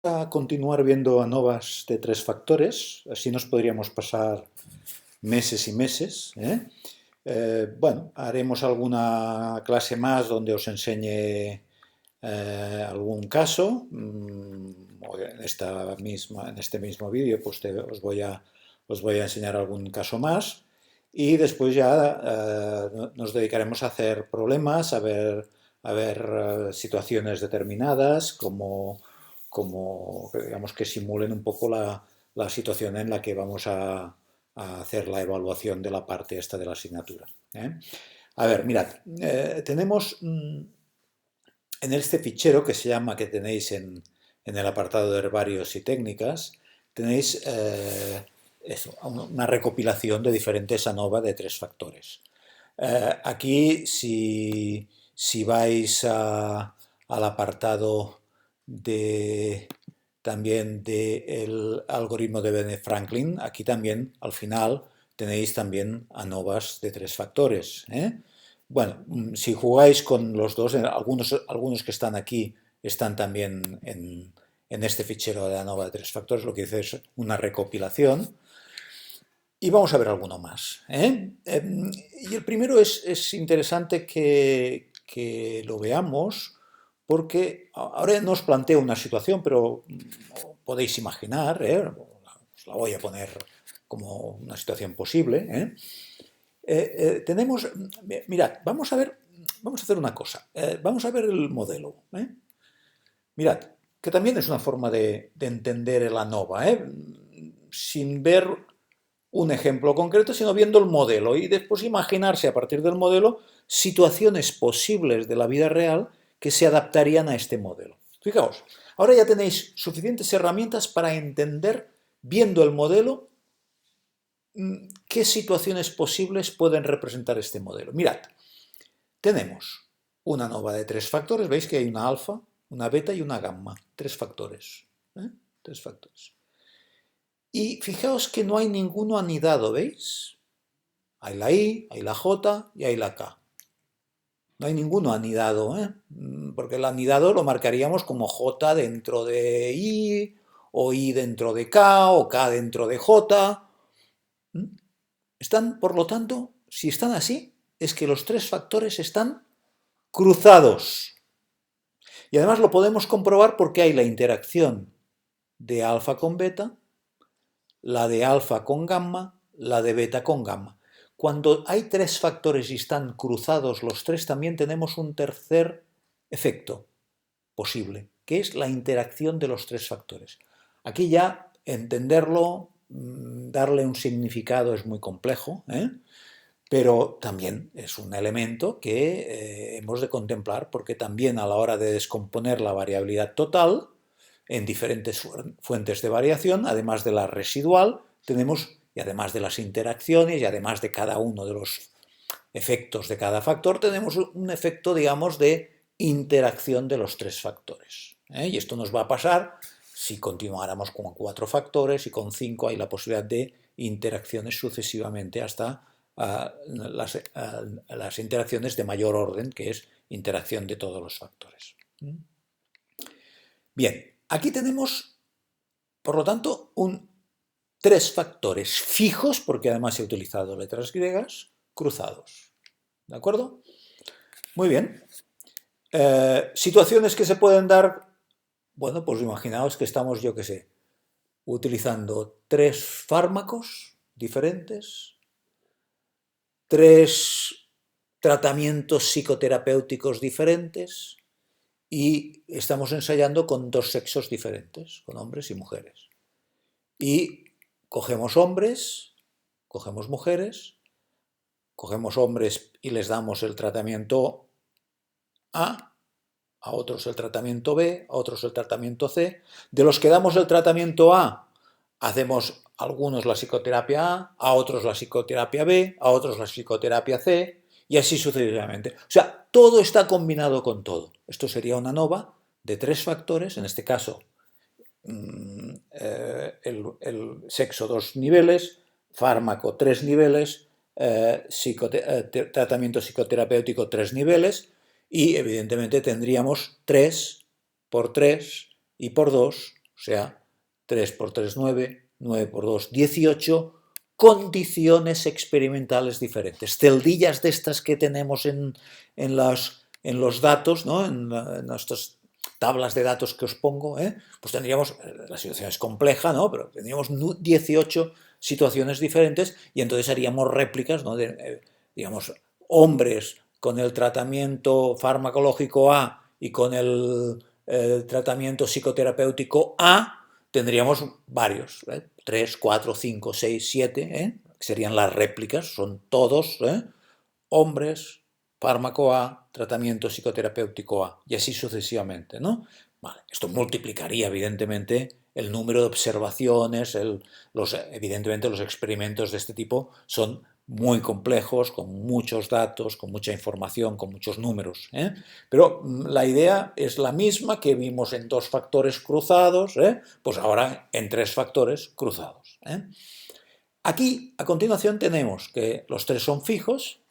a continuar viendo ANOVAs de tres factores, así nos podríamos pasar meses y meses, ¿eh? Bueno, haremos alguna clase más donde os enseñe algún caso. En este mismo vídeo pues os voy a enseñar algún caso más y después ya nos dedicaremos a hacer problemas, a ver situaciones determinadas como digamos que simulen un poco la situación en la que vamos a hacer la evaluación de la parte esta de la asignatura, ¿eh? A ver, mirad, tenemos en este fichero que tenéis en el apartado de herbarios y técnicas, tenéis una recopilación de diferentes ANOVA de tres factores. Aquí, si vais al apartado también del algoritmo de Ben Franklin, aquí también al final tenéis también ANOVAs de tres factores, ¿eh? Bueno, si jugáis con los dos, algunos que están aquí están también en este fichero de ANOVA de tres factores, lo que dice es una recopilación. Y vamos a ver alguno más, ¿eh? Y el primero es interesante que lo veamos porque ahora no os planteo una situación, pero podéis imaginar, ¿eh? Os la voy a poner como una situación posible, ¿eh? Tenemos, mirad, vamos a hacer una cosa, vamos a ver el modelo, ¿eh? Mirad, que también es una forma de entender el ANOVA, ¿eh? Sin ver un ejemplo concreto, sino viendo el modelo y después imaginarse a partir del modelo situaciones posibles de la vida real que se adaptarían a este modelo. Fijaos, ahora ya tenéis suficientes herramientas para entender, viendo el modelo, qué situaciones posibles pueden representar este modelo. Mirad, tenemos una ANOVA de tres factores, veis que hay una alfa, una beta y una gamma, tres factores, ¿eh? Tres factores. Y fijaos que no hay ninguno anidado, ¿veis? Hay la I, hay la J y hay la K. No hay ninguno anidado, ¿eh? Porque el anidado lo marcaríamos como J dentro de I, o I dentro de K, o K dentro de J. Están, por lo tanto, si están así, es que los tres factores están cruzados. Y además lo podemos comprobar porque hay la interacción de alfa con beta, la de alfa con gamma, la de beta con gamma. Cuando hay tres factores y están cruzados los tres, también tenemos un tercer efecto posible, que es la interacción de los tres factores. Aquí ya entenderlo, darle un significado es muy complejo, ¿eh? Pero también es un elemento que hemos de contemplar porque también a la hora de descomponer la variabilidad total en diferentes fuentes de variación, además de la residual, tenemos, y además de las interacciones, y además de cada uno de los efectos de cada factor, tenemos un efecto, digamos, de interacción de los tres factores, ¿eh? Y esto nos va a pasar si continuáramos con cuatro factores y con cinco hay la posibilidad de interacciones sucesivamente hasta las interacciones de mayor orden, que es interacción de todos los factores. Bien, aquí tenemos, por lo tanto, tres factores fijos, porque además he utilizado letras griegas, cruzados. ¿De acuerdo? Muy bien. Situaciones que se pueden dar, bueno, pues imaginaos que estamos, yo qué sé, utilizando tres fármacos diferentes, tres tratamientos psicoterapéuticos diferentes y estamos ensayando con dos sexos diferentes, con hombres y mujeres. Y cogemos hombres, cogemos mujeres, cogemos hombres y les damos el tratamiento a otros el tratamiento B, a otros el tratamiento C. De los que damos el tratamiento A, hacemos algunos la psicoterapia A otros la psicoterapia B, a otros la psicoterapia C, y así sucesivamente. O sea, todo está combinado con todo. Esto sería una ANOVA de tres factores, en este caso el sexo dos niveles, fármaco tres niveles, tratamiento psicoterapéutico tres niveles, y evidentemente tendríamos 3 por 3 y por 2 O sea, 3 por 3, 9, 9 por 2, 18 condiciones experimentales diferentes. Celdillas de estas que tenemos en los datos, ¿no? en nuestras tablas de datos que os pongo, pues tendríamos, la situación es compleja, ¿no? Pero tendríamos 18 situaciones diferentes y entonces haríamos réplicas, ¿no? Digamos, hombres con el tratamiento farmacológico A y con el tratamiento psicoterapéutico A, tendríamos varios, 3, 4, 5, 6, 7, serían las réplicas, son todos hombres, fármaco A, tratamiento psicoterapéutico A, y así sucesivamente, ¿no? Vale, esto multiplicaría, evidentemente, el número de observaciones, evidentemente los experimentos de este tipo son muy complejos, con muchos datos, con mucha información, con muchos números. Pero la idea es la misma que vimos en 2 factores cruzados, pues ahora en 3 factores cruzados. Aquí, a continuación, tenemos que los 3 son fijos.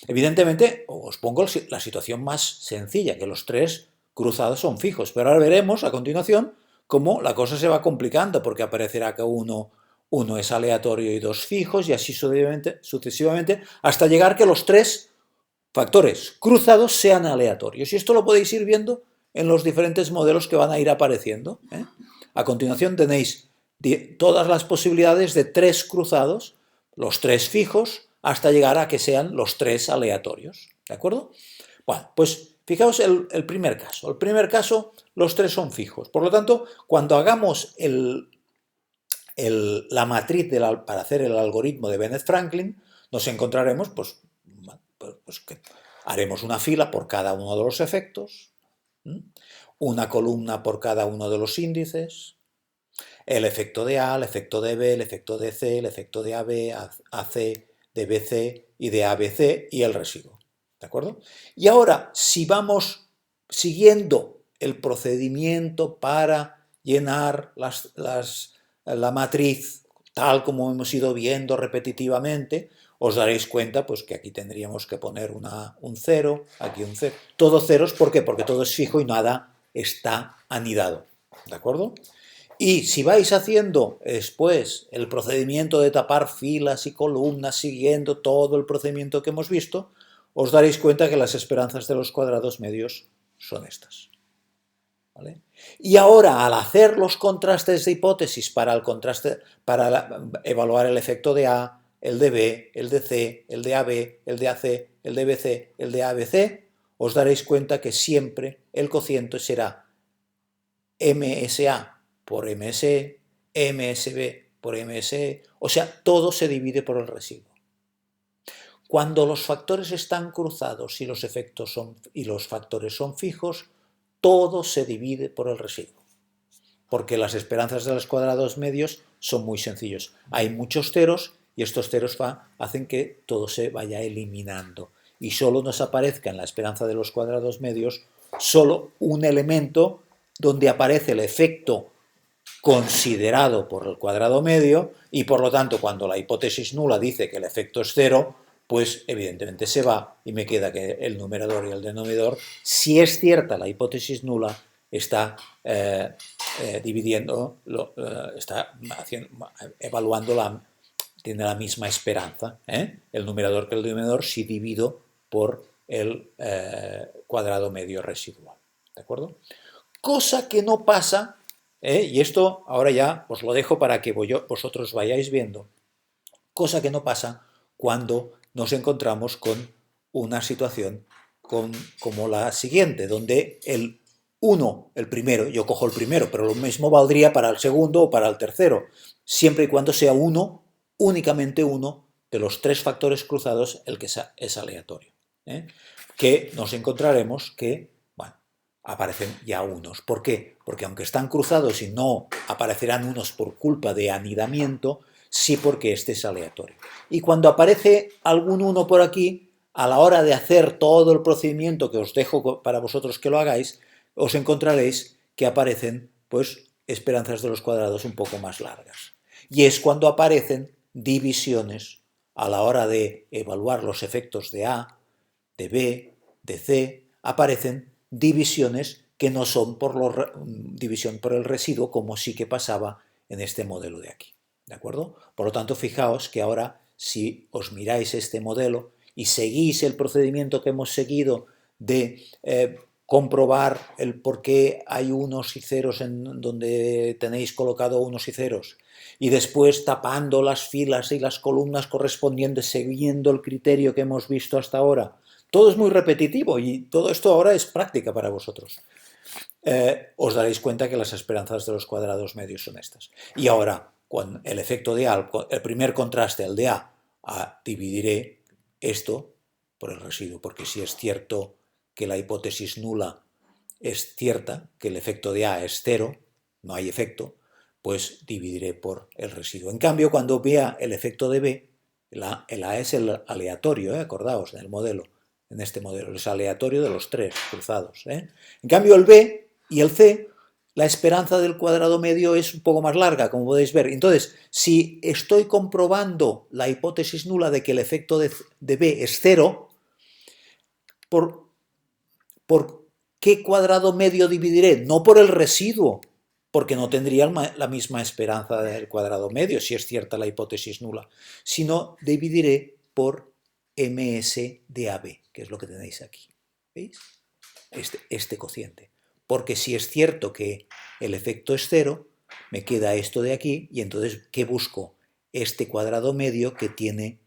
Evidentemente, os pongo la situación más sencilla, que los 3 cruzados son fijos, pero ahora veremos a continuación cómo la cosa se va complicando, porque aparecerá que uno es aleatorio y 2 fijos, y así sucesivamente, hasta llegar que los 3 factores cruzados sean aleatorios. Y esto lo podéis ir viendo en los diferentes modelos que van a ir apareciendo. A continuación tenéis todas las posibilidades de 3 cruzados, los 3 fijos, hasta llegar a que sean los 3 aleatorios. ¿De acuerdo? Bueno, pues fijaos el primer caso. El primer caso, los 3 son fijos. Por lo tanto, cuando hagamos la matriz para hacer el algoritmo de Bennett Franklin, nos encontraremos, pues que haremos una fila por cada uno de los efectos, una columna por cada uno de los índices, el efecto de A, el efecto de B, el efecto de C, el efecto de AB, AC, de BC y de ABC y el residuo. ¿De acuerdo? Y ahora, si vamos siguiendo el procedimiento para llenar la matriz tal como hemos ido viendo repetitivamente, os daréis cuenta pues, que aquí tendríamos que poner un 0, aquí un 0, todo ceros, ¿por qué? Porque todo es fijo y nada está anidado. ¿De acuerdo? Y si vais haciendo después el procedimiento de tapar filas y columnas, siguiendo todo el procedimiento que hemos visto, os daréis cuenta que las esperanzas de los cuadrados medios son estas. ¿Vale? Y ahora, al hacer los contrastes de hipótesis para evaluar el efecto de A, el de B, el de C, el de AB, el de AC, el de BC, el de ABC, os daréis cuenta que siempre el cociente será MSA por MSE, MSB por MSE, o sea, todo se divide por el residuo. Cuando los factores están cruzados y los factores son fijos, todo se divide por el residuo, porque las esperanzas de los cuadrados medios son muy sencillos. Hay muchos ceros y estos ceros hacen que todo se vaya eliminando y solo nos aparezca en la esperanza de los cuadrados medios solo un elemento donde aparece el efecto considerado por el cuadrado medio y por lo tanto cuando la hipótesis nula dice que el efecto es 0, pues evidentemente se va y me queda que el numerador y el denominador, si es cierta la hipótesis nula, está está evaluando, tiene la misma esperanza, el numerador que el denominador, si divido por el cuadrado medio residual. ¿De acuerdo? Cosa que no pasa, y esto ahora ya os lo dejo para que vosotros vayáis viendo, cosa que no pasa cuando nos encontramos con una situación como la siguiente, donde el 1, el primero, yo cojo el primero, pero lo mismo valdría para el segundo o para el tercero, siempre y cuando sea únicamente uno de los 3 factores cruzados el que es aleatorio. Que nos encontraremos que, bueno, aparecen ya unos. ¿Por qué? Porque aunque están cruzados y no aparecerán unos por culpa de anidamiento, sí porque este es aleatorio. Y cuando aparece algún 1 por aquí, a la hora de hacer todo el procedimiento que os dejo para vosotros que lo hagáis, os encontraréis que aparecen pues esperanzas de los cuadrados un poco más largas. Y es cuando aparecen divisiones a la hora de evaluar los efectos de A, de B, de C, aparecen divisiones que no son por división por el residuo, como sí que pasaba en este modelo de aquí. ¿De acuerdo? Por lo tanto, fijaos que ahora, si os miráis este modelo y seguís el procedimiento que hemos seguido de comprobar el por qué hay unos y ceros en donde tenéis colocado unos y ceros, y después tapando las filas y las columnas correspondientes, siguiendo el criterio que hemos visto hasta ahora. Todo es muy repetitivo y todo esto ahora es práctica para vosotros. Os daréis cuenta que las esperanzas de los cuadrados medios son estas. Y ahora, con el efecto de A, el primer contraste, el de A, dividiré esto por el residuo, porque si es cierto que la hipótesis nula es cierta, que el efecto de A es cero, no hay efecto, pues dividiré por el residuo. En cambio, cuando vea el efecto de B, el A es el aleatorio, acordaos, en el modelo, en este modelo, es aleatorio de los tres cruzados. En cambio, el B y el C, la esperanza del cuadrado medio es un poco más larga, como podéis ver. Entonces, si estoy comprobando la hipótesis nula de que el efecto de B es cero, ¿por qué cuadrado medio dividiré? No por el residuo, porque no tendría la misma esperanza del cuadrado medio, si es cierta la hipótesis nula, sino dividiré por ms de AB, que es lo que tenéis aquí. ¿Veis? Este cociente. Porque si es cierto que el efecto es cero, me queda esto de aquí, y entonces, ¿qué busco? Este cuadrado medio que tiene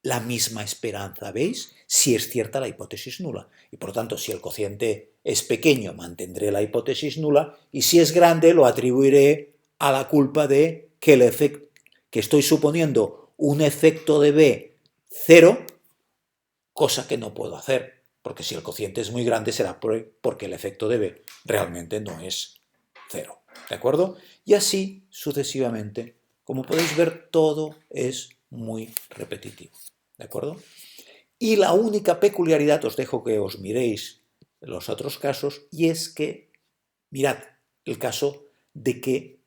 la misma esperanza, ¿veis? Si es cierta la hipótesis nula. Y por lo tanto, si el cociente es pequeño, mantendré la hipótesis nula, y si es grande, lo atribuiré a la culpa de que, que estoy suponiendo un efecto de B cero, cosa que no puedo hacer, porque si el cociente es muy grande será porque el efecto de B realmente no es cero. ¿De acuerdo? Y así sucesivamente. Como podéis ver, todo es muy repetitivo. ¿De acuerdo? Y la única peculiaridad, os dejo que os miréis los otros casos, y es que, mirad, el caso de que,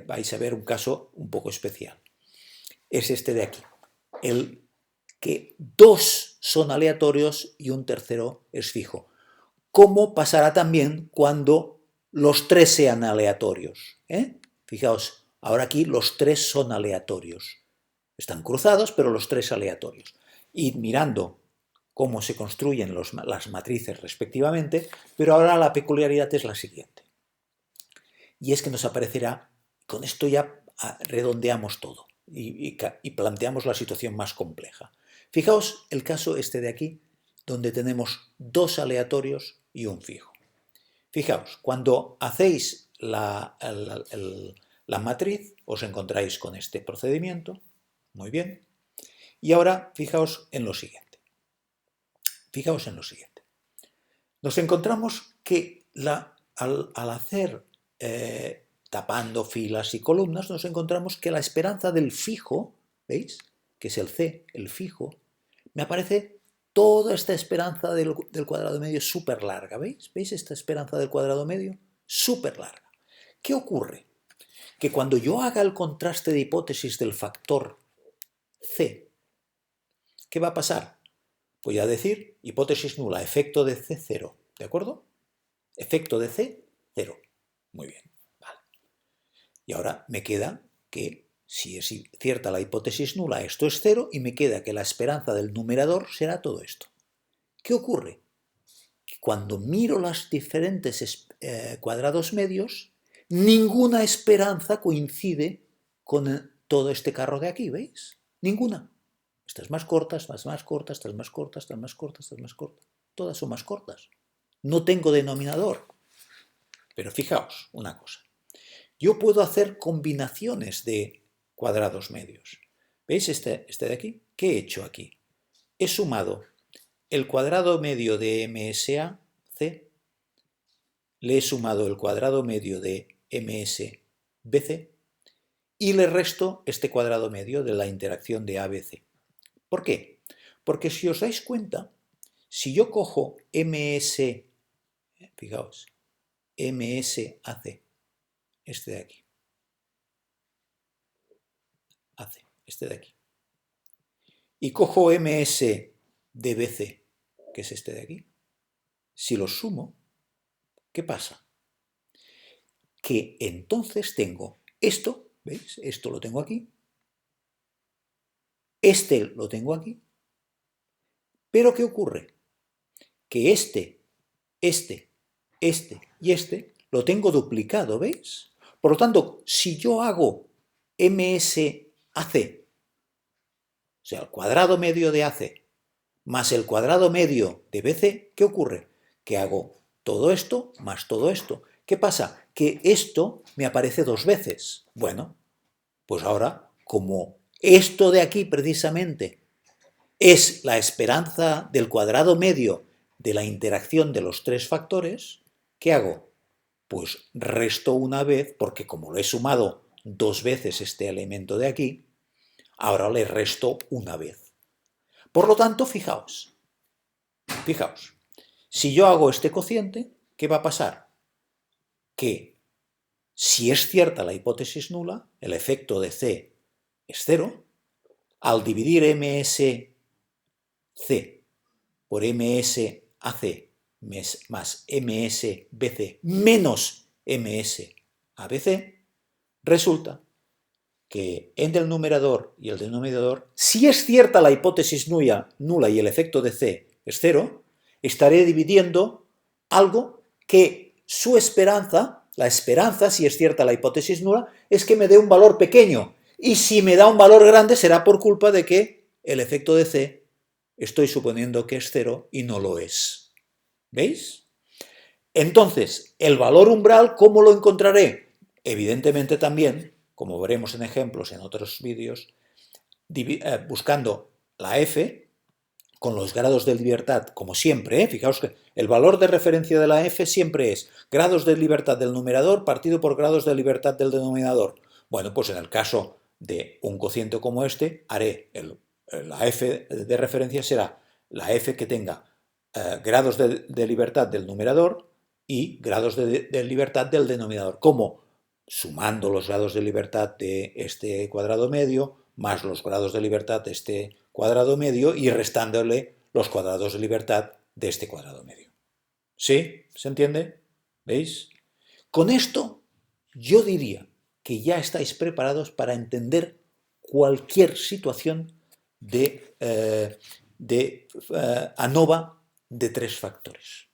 vais a ver un caso un poco especial. Es este de aquí. El que dos son aleatorios y un tercero es fijo. ¿Cómo pasará también cuando los tres sean aleatorios? Fijaos, ahora aquí los tres son aleatorios. Están cruzados, pero los tres aleatorios. Y mirando cómo se construyen las matrices respectivamente, pero ahora la peculiaridad es la siguiente. Y es que nos aparecerá, con esto ya redondeamos todo y planteamos la situación más compleja. Fijaos el caso este de aquí, donde tenemos dos aleatorios y un fijo. Fijaos, cuando hacéis la matriz, os encontráis con este procedimiento. Muy bien. Y ahora, fijaos en lo siguiente. Fijaos en lo siguiente. Nos encontramos que al hacer tapando filas y columnas, nos encontramos que la esperanza del fijo, ¿veis? Que es el C, el fijo, me aparece toda esta esperanza del cuadrado medio súper larga, ¿veis? ¿Veis esta esperanza del cuadrado medio? Súper larga. ¿Qué ocurre? Que cuando yo haga el contraste de hipótesis del factor C, ¿qué va a pasar? Voy a decir hipótesis nula, efecto de C, 0, ¿de acuerdo? Efecto de C, 0. Muy bien, vale. Y ahora me queda que, si es cierta la hipótesis nula, esto es 0, y me queda que la esperanza del numerador será todo esto. ¿Qué ocurre? Que cuando miro los diferentes cuadrados medios, ninguna esperanza coincide con todo este carro de aquí, ¿veis? Ninguna. Estas más cortas, más cortas, estas más cortas, estas más cortas, estas más cortas. Todas son más cortas. No tengo denominador. Pero fijaos una cosa. Yo puedo hacer combinaciones de cuadrados medios. ¿Veis este de aquí? ¿Qué he hecho aquí? He sumado el cuadrado medio de MSA, C, le he sumado el cuadrado medio de MS, BC, y le resto este cuadrado medio de la interacción de ABC. ¿Por qué? Porque si os dais cuenta, si yo cojo MS, fijaos, MSAC, este de aquí, AC, este de aquí, y cojo MS de BC, que es este de aquí, si los sumo, ¿qué pasa? Que entonces tengo esto, ¿veis? Esto lo tengo aquí, este lo tengo aquí, pero ¿qué ocurre? Que este y este lo tengo duplicado, ¿veis? Por lo tanto, si yo hago MSAC, o sea, el cuadrado medio de AC, más el cuadrado medio de BC, ¿qué ocurre? Que hago todo esto más todo esto. ¿Qué pasa? Que esto me aparece dos veces. Bueno, pues ahora, como esto de aquí precisamente es la esperanza del cuadrado medio de la interacción de los tres factores, ¿qué hago? Pues resto una vez, porque como lo he sumado dos veces este elemento de aquí, ahora le resto una vez. Por lo tanto, fijaos, si yo hago este cociente, ¿qué va a pasar? Que si es cierta la hipótesis nula, el efecto de C es cero, al dividir MSC por MSAC más MSBC menos MSABC, resulta que entre el numerador y el denominador, si es cierta la hipótesis nula y el efecto de C es cero, estaré dividiendo algo que su esperanza, la esperanza, si es cierta la hipótesis nula, es que me dé un valor pequeño. Y si me da un valor grande será por culpa de que el efecto de C estoy suponiendo que es cero y no lo es. ¿Veis? Entonces, el valor umbral, ¿cómo lo encontraré? Evidentemente también, como veremos en ejemplos en otros vídeos, buscando la f con los grados de libertad, como siempre, fijaos que el valor de referencia de la f siempre es grados de libertad del numerador partido por grados de libertad del denominador. Bueno, pues en el caso de un cociente como este, haré la f de referencia será la f que tenga grados de libertad del numerador y grados de libertad del denominador, como sumando los grados de libertad de este cuadrado medio más los grados de libertad de este cuadrado medio y restándole los cuadrados de libertad de este cuadrado medio. ¿Sí? ¿Se entiende? ¿Veis? Con esto yo diría que ya estáis preparados para entender cualquier situación de ANOVA de tres factores.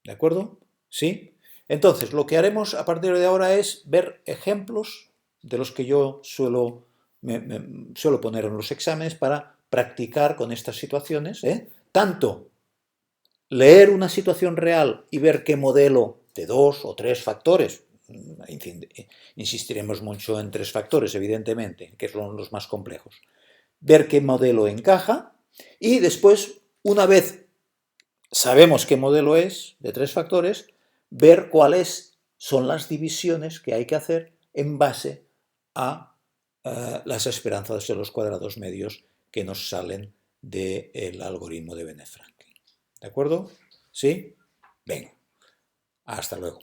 ¿De acuerdo? ¿Sí? Entonces, lo que haremos a partir de ahora es ver ejemplos de los que yo suelo poner en los exámenes para practicar con estas situaciones, tanto leer una situación real y ver qué modelo de dos o tres factores, insistiremos mucho en tres factores, evidentemente, que son los más complejos, ver qué modelo encaja y después, una vez sabemos qué modelo es de tres factores, ver cuáles son las divisiones que hay que hacer en base a las esperanzas de los cuadrados medios que nos salen del algoritmo de Bene-Franklin. ¿De acuerdo? ¿Sí? Venga, hasta luego.